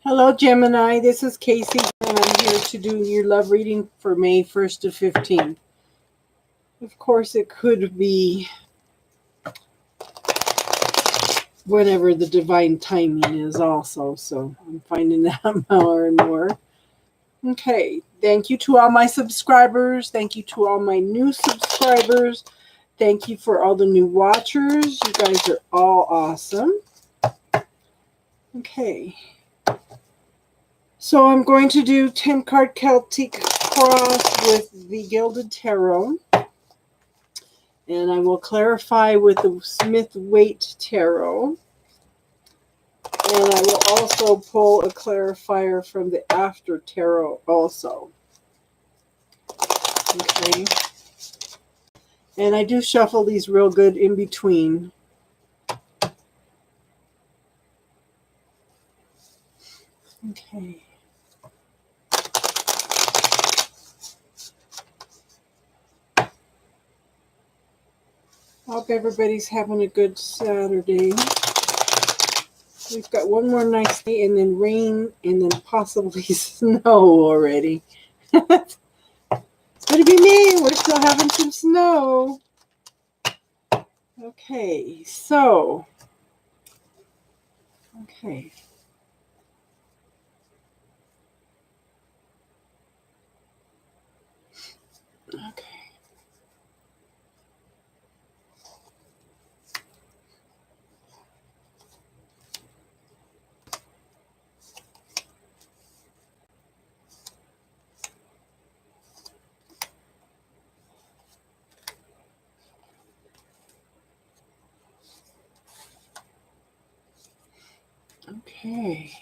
Hello, Gemini. This is Casey, and I'm here to do your love reading for May 1st to 15th. Of course, it could be whatever the divine timing is also, so I'm finding that more and more. Okay, thank you to all my subscribers. Thank you to all my new subscribers. Thank you for all the new watchers. You guys are all awesome. Okay. So I'm going to do 10-card Celtic Cross with the Gilded Tarot. And I will clarify with the Smith-Waite Tarot. And I will also pull a clarifier from the After Tarot also. Okay. And I do shuffle these real good in between. Okay. Hope everybody's having a good Saturday. We've got one more nice day and then rain and then possibly snow already. It's going to be me. We're still having some snow. Okay, so. Okay. Okay. Okay.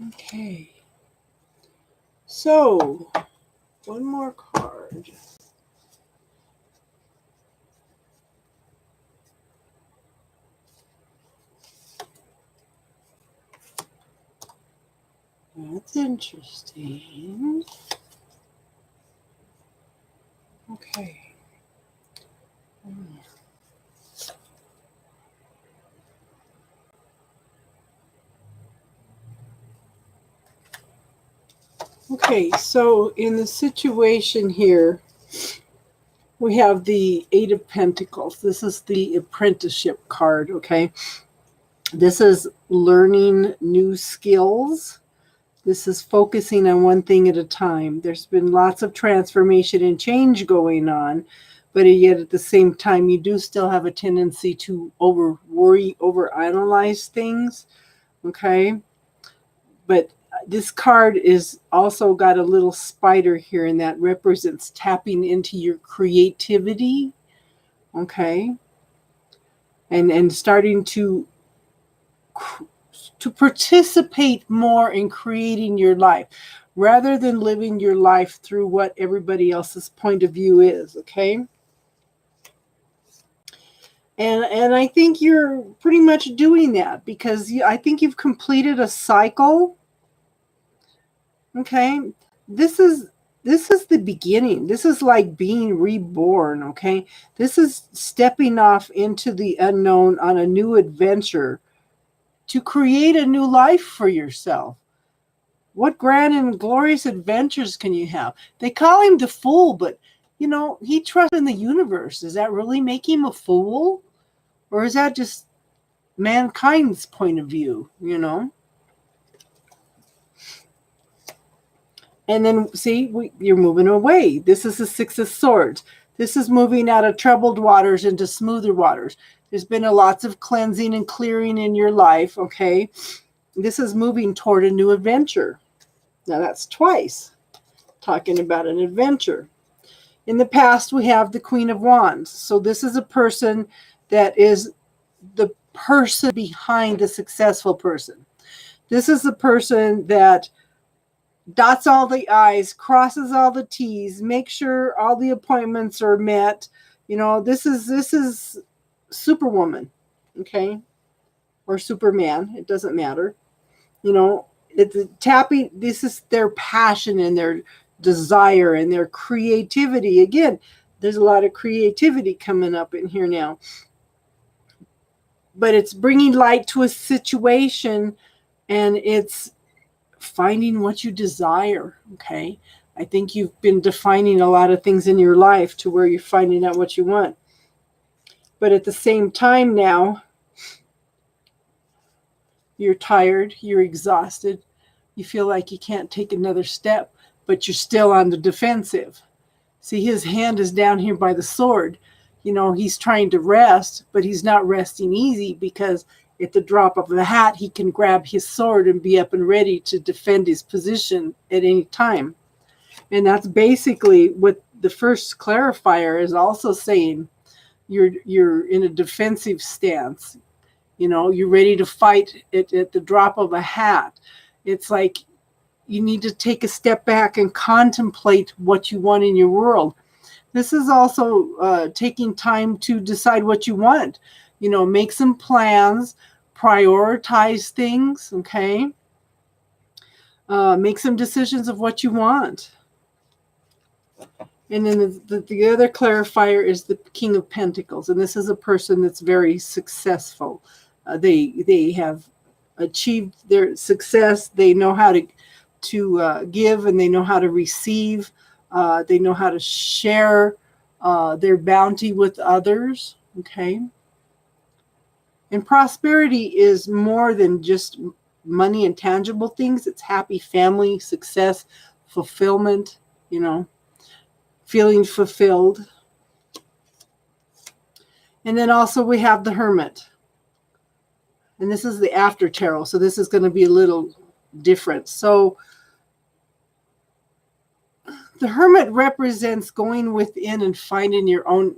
Okay. So, one more card. That's interesting. Okay. Okay, so in the situation here, we have the Eight of Pentacles. This is the apprenticeship card, okay? This is learning new skills. This is focusing on one thing at a time. There's been lots of transformation and change going on, but yet at the same time, you do still have a tendency to over-worry, over-analyze things, okay? But this card is also got a little spider here, and that represents tapping into your creativity, okay? And starting to participate more in creating your life rather than living your life through what everybody else's point of view is, okay? And I think you're pretty much doing that because I think you've completed a cycle. Okay, this is the beginning. This is like being reborn, okay? This is stepping off into the unknown on a new adventure to create a new life for yourself. What grand and glorious adventures can you have? They call him the fool, but, you know, he trusts in the universe. Does that really make him a fool? Or is that just mankind's point of view, you know? And then, see, you're moving away. This is the Six of Swords. This is moving out of troubled waters into smoother waters. There's been lots of cleansing and clearing in your life, okay? This is moving toward a new adventure. Now, that's twice talking about an adventure. In the past, we have the Queen of Wands. So this is a person that is the person behind the successful person. This is the person that dots all the I's, crosses all the T's, make sure all the appointments are met. You know, this is Superwoman, okay? Or Superman, it doesn't matter. You know, it's tapping, this is their passion and their desire and their creativity. Again, there's a lot of creativity coming up in here now. But it's bringing light to a situation, and it's finding what you desire, okay? I think you've been defining a lot of things in your life to where you're finding out what you want. But at the same time now, you're tired, you're exhausted, you feel like you can't take another step, but you're still on the defensive. See, his hand is down here by the sword. You know, he's trying to rest, but he's not resting easy, because at the drop of the hat, he can grab his sword and be up and ready to defend his position at any time. And that's basically what the first clarifier is also saying. You're in a defensive stance. You know, you're ready to fight at the drop of a hat. It's like you need to take a step back and contemplate what you want in your world. This is also taking time to decide what you want. You know, make some plans, prioritize things, okay? Make some decisions of what you want. And then the other clarifier is the King of Pentacles. And this is a person that's very successful. They have achieved their success. They know how to give, and they know how to receive. They know how to share their bounty with others, okay? And prosperity is more than just money and tangible things. It's happy family, success, fulfillment, you know, feeling fulfilled. And then also we have the Hermit. And this is the after tarot, so this is going to be a little different. So the Hermit represents going within and finding your own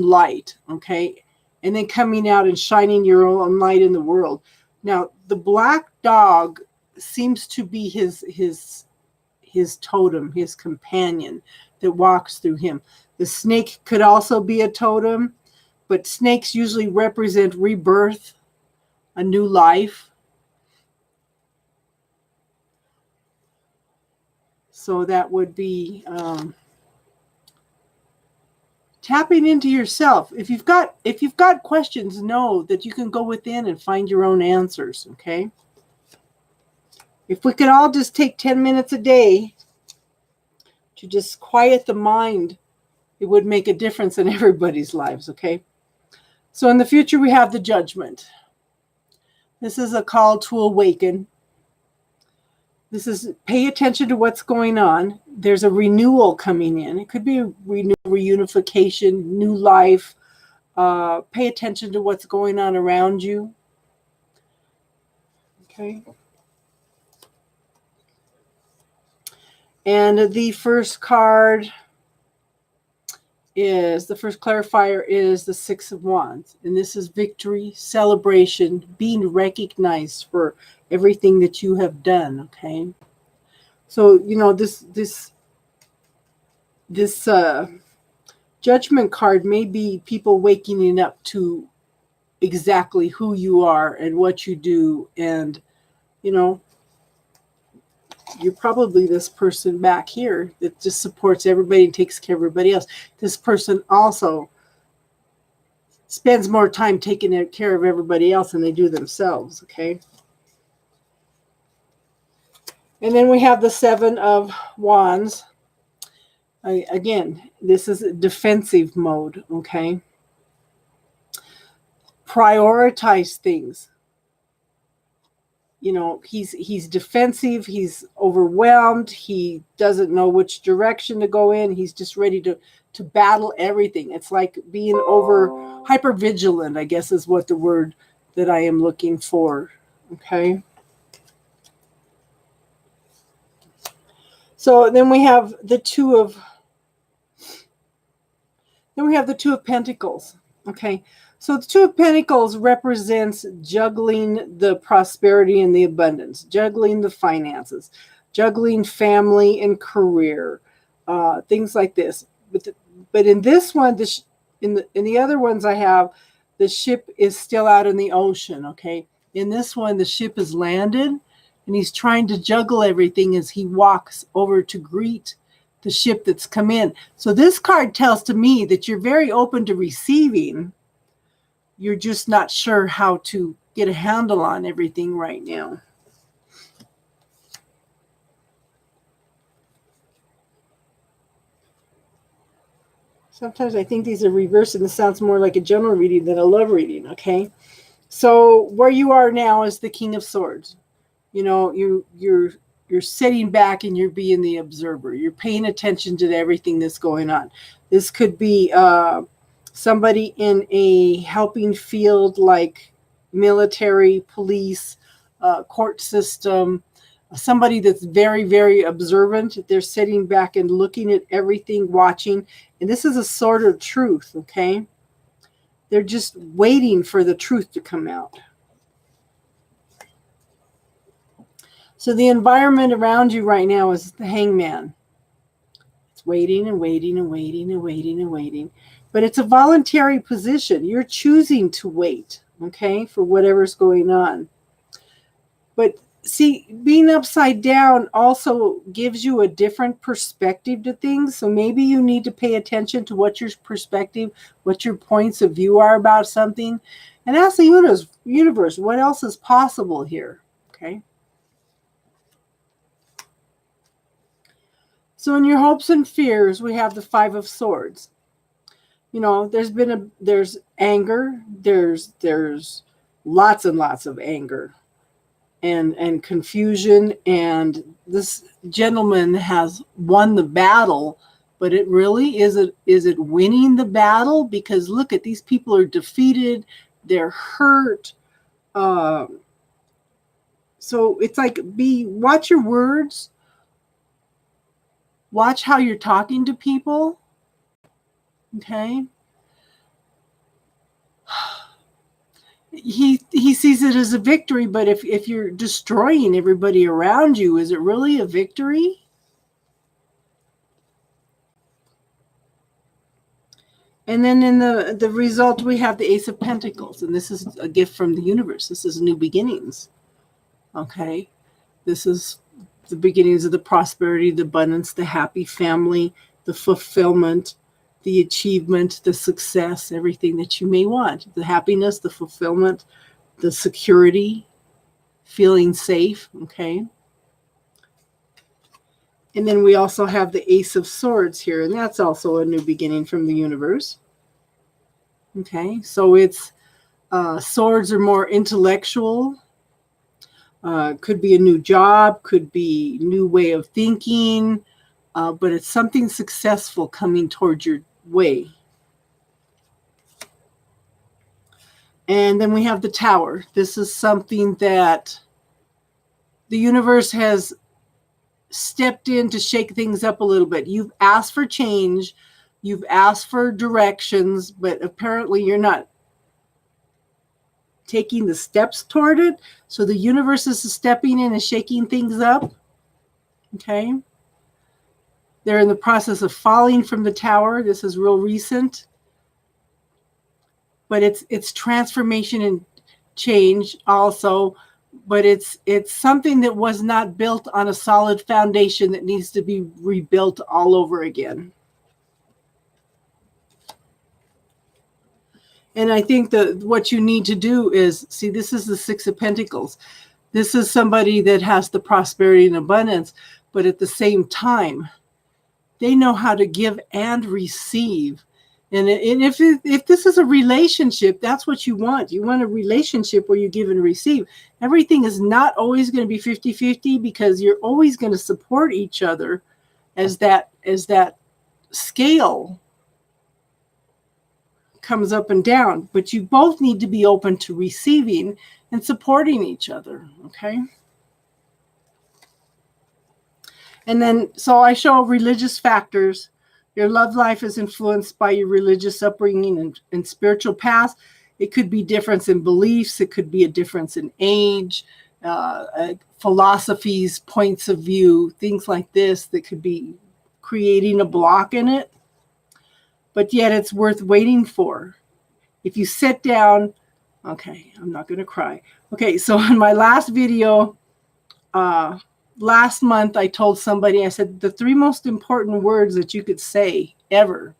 light, okay? And then coming out and shining your own light in the world. Now, the black dog seems to be his totem, his companion that walks through him. The snake could also be a totem, but snakes usually represent rebirth, a new life. So that would be tapping into yourself. If you've got questions, know that you can go within and find your own answers, okay? If we could all just take 10 minutes a day to just quiet the mind, it would make a difference in everybody's lives, okay? So in the future, we have the Judgment. This is a call to awaken. This is pay attention to what's going on. There's a renewal coming in. It could be a reunification, new life. Pay attention to what's going on around you. Okay. And the first clarifier is the Six of Wands. And this is victory, celebration, being recognized for everything that you have done, okay? So, you know, this Judgment card may be people waking up to exactly who you are and what you do. And, you know, you're probably this person back here that just supports everybody and takes care of everybody else. This person also spends more time taking care of everybody else than they do themselves, okay? And then we have the Seven of Wands. Again, this is defensive mode, okay? Prioritize things. you know, he's defensive, he's overwhelmed, he doesn't know which direction to go in, he's just ready to battle everything. It's like being over hyper vigilant, I guess is what the word that I am looking for. Okay. So then we have the two of Pentacles. Okay. So the Two of Pentacles represents juggling the prosperity and the abundance, juggling the finances, juggling family and career, things like this. But in this one, in the other ones I have, the ship is still out in the ocean. Okay. In this one, the ship is landed, and he's trying to juggle everything as he walks over to greet the ship that's come in. So this card tells to me that you're very open to receiving. You're just not sure how to get a handle on everything right now. Sometimes I think these are reversed, and this sounds more like a general reading than a love reading, okay? So where you are now is the King of Swords. You know, you're sitting back and you're being the observer. You're paying attention to everything that's going on. This could be somebody in a helping field like military, police, court system, somebody that's very, very observant. They're sitting back and looking at everything, watching. And this is a sort of truth, okay? They're just waiting for the truth to come out. So the environment around you right now is the Hangman. It's waiting and waiting and waiting and waiting and waiting. But it's a voluntary position. You're choosing to wait, okay, for whatever's going on. But see, being upside down also gives you a different perspective to things. So maybe you need to pay attention to what your perspective, what your points of view are about something. And ask the universe, what else is possible here, okay? So in your hopes and fears, we have the Five of Swords. You know, there's anger, there's lots and lots of anger and confusion, and this gentleman has won the battle, but it really is it winning the battle? Because look at these people are defeated, they're hurt. So it's like watch your words. Watch how you're talking to people. Okay. He sees it as a victory, but if you're destroying everybody around you, is it really a victory? And then in the result, we have the Ace of Pentacles, and this is a gift from the universe. This is new beginnings. Okay. This is the beginnings of the prosperity, the abundance, the happy family, the fulfillment, the achievement, the success, everything that you may want. The happiness, the fulfillment, the security, feeling safe, okay? And then we also have the Ace of Swords here, and that's also a new beginning from the universe. Okay, so it's swords are more intellectual. Could be a new job, could be new way of thinking, but it's something successful coming towards your way. And then we have the Tower. This is something that the universe has stepped in to shake things up a little bit. You've asked for change, you've asked for directions, but apparently you're not taking the steps toward it. So the universe is stepping in and shaking things up. Okay. They're in the process of falling from the tower. This is real recent. But it's transformation and change also. But it's something that was not built on a solid foundation that needs to be rebuilt all over again. And I think that what you need to do is, see, this is the Six of Pentacles. This is somebody that has the prosperity and abundance, but at the same time, they know how to give and receive. And if this is a relationship, that's what you want. You want a relationship where you give and receive. Everything is not always going to be 50-50 because you're always going to support each other as that scale comes up and down. But you both need to be open to receiving and supporting each other, okay? And then, so I show religious factors. Your love life is influenced by your religious upbringing and spiritual path. It could be difference in beliefs. It could be a difference in age, philosophies, points of view, things like this that could be creating a block in it. But yet it's worth waiting for. If you sit down, okay, I'm not going to cry. Okay, so in my last video, last month, I told somebody, I said, the 3 most important words that you could say ever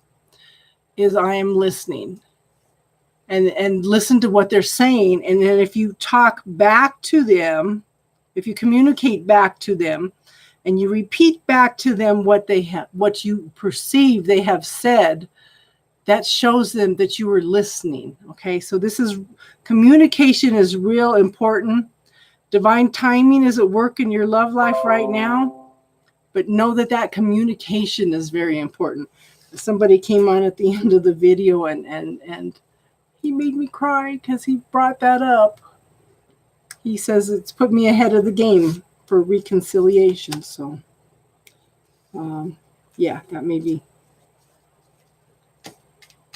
is I am listening. And listen to what they're saying. And then if you talk back to them, if you communicate back to them, and you repeat back to them what they have, what you perceive they have said, that shows them that you were listening. Okay, so this is, communication is real important. Divine timing is at work in your love life right now, but know that communication is very important. Somebody came on at the end of the video and he made me cry because he brought that up. He says it's put me ahead of the game for reconciliation. So, yeah, that made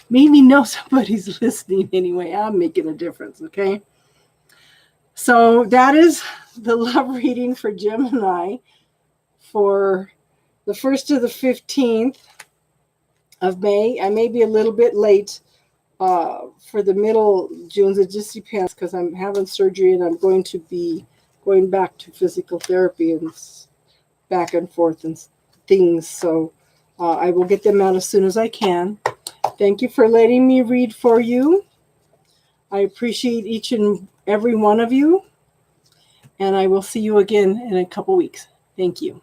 me know somebody's listening anyway. I'm making a difference, okay? So that is the love reading for Gemini for the 1st to the 15th of May. I may be a little bit late for the middle June. It just depends because I'm having surgery and I'm going to be going back to physical therapy and back and forth and things. So I will get them out as soon as I can. Thank you for letting me read for you. I appreciate each and every one of you. And I will see you again in a couple weeks. Thank you.